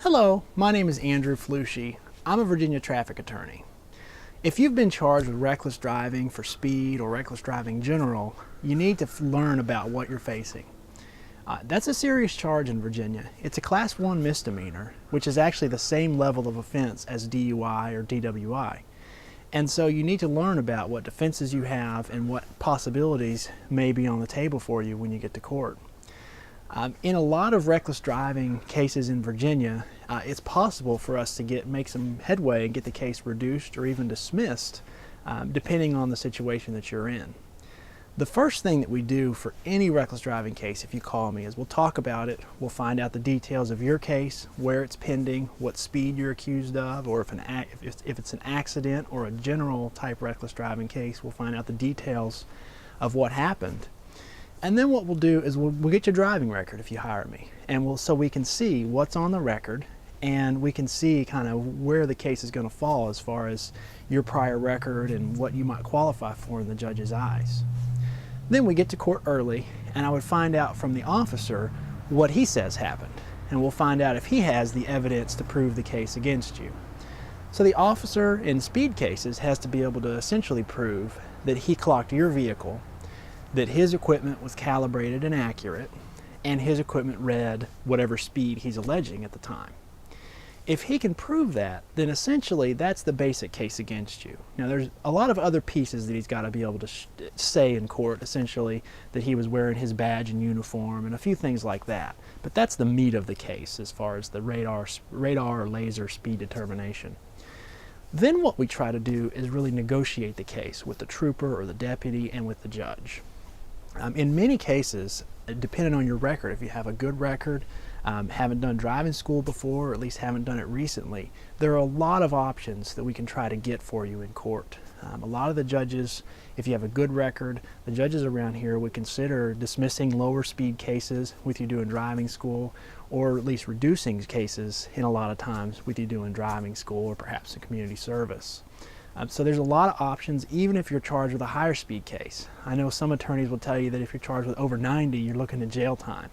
Hello, my name is Andrew Flushy. I'm a Virginia traffic attorney. If you've been charged with reckless driving for speed or reckless driving in general, you need to learn about what you're facing. That's a serious charge in Virginia. It's a Class 1 misdemeanor, which is actually the same level of offense as DUI or DWI. And so you need to learn about what defenses you have and what possibilities may be on the table for you when you get to court. In a lot of reckless driving cases in Virginia, it's possible for us to make some headway and get the case reduced or even dismissed, depending on the situation that you're in. The first thing that we do for any reckless driving case, if you call me, is we'll talk about it. We'll find out the details of your case, where it's pending, what speed you're accused of, or if it's an accident or a general type reckless driving case, we'll find out the details of what happened. And then what we'll do is we'll get your driving record if you hire me, and so we can see what's on the record, and we can see kind of where the case is going to fall as far as your prior record and what you might qualify for in the judge's eyes. Then we get to court early, and I would find out from the officer what he says happened, and we'll find out if he has the evidence to prove the case against you. So the officer in speed cases has to be able to essentially prove that he clocked your vehicle, that his equipment was calibrated and accurate, and his equipment read whatever speed he's alleging at the time. If he can prove that, then essentially that's the basic case against you. Now there's a lot of other pieces that he's got to be able to say in court, essentially that he was wearing his badge and uniform and a few things like that. But that's the meat of the case as far as the radar or laser speed determination. Then what we try to do is really negotiate the case with the trooper or the deputy and with the judge. In many cases, depending on your record, if you have a good record, haven't done driving school before, or at least haven't done it recently, there are a lot of options that we can try to get for you in court. A lot of the judges, if you have a good record, the judges around here would consider dismissing lower speed cases with you doing driving school, or at least reducing cases in a lot of times with you doing driving school or perhaps a community service. So there's a lot of options, even if you're charged with a higher speed case. I know some attorneys will tell you that if you're charged with over 90, you're looking at jail time.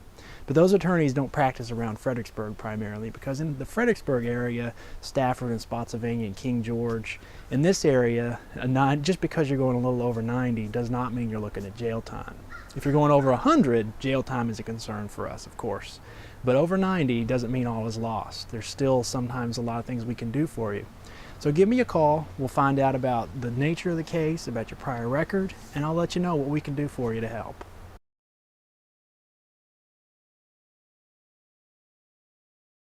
But those attorneys don't practice around Fredericksburg primarily, because in the Fredericksburg area, Stafford and Spotsylvania and King George, in this area, just because you're going a little over 90 does not mean you're looking at jail time. If you're going over 100, jail time is a concern for us, of course. But over 90 doesn't mean all is lost. There's still sometimes a lot of things we can do for you. So give me a call. We'll find out about the nature of the case, about your prior record, and I'll let you know what we can do for you to help.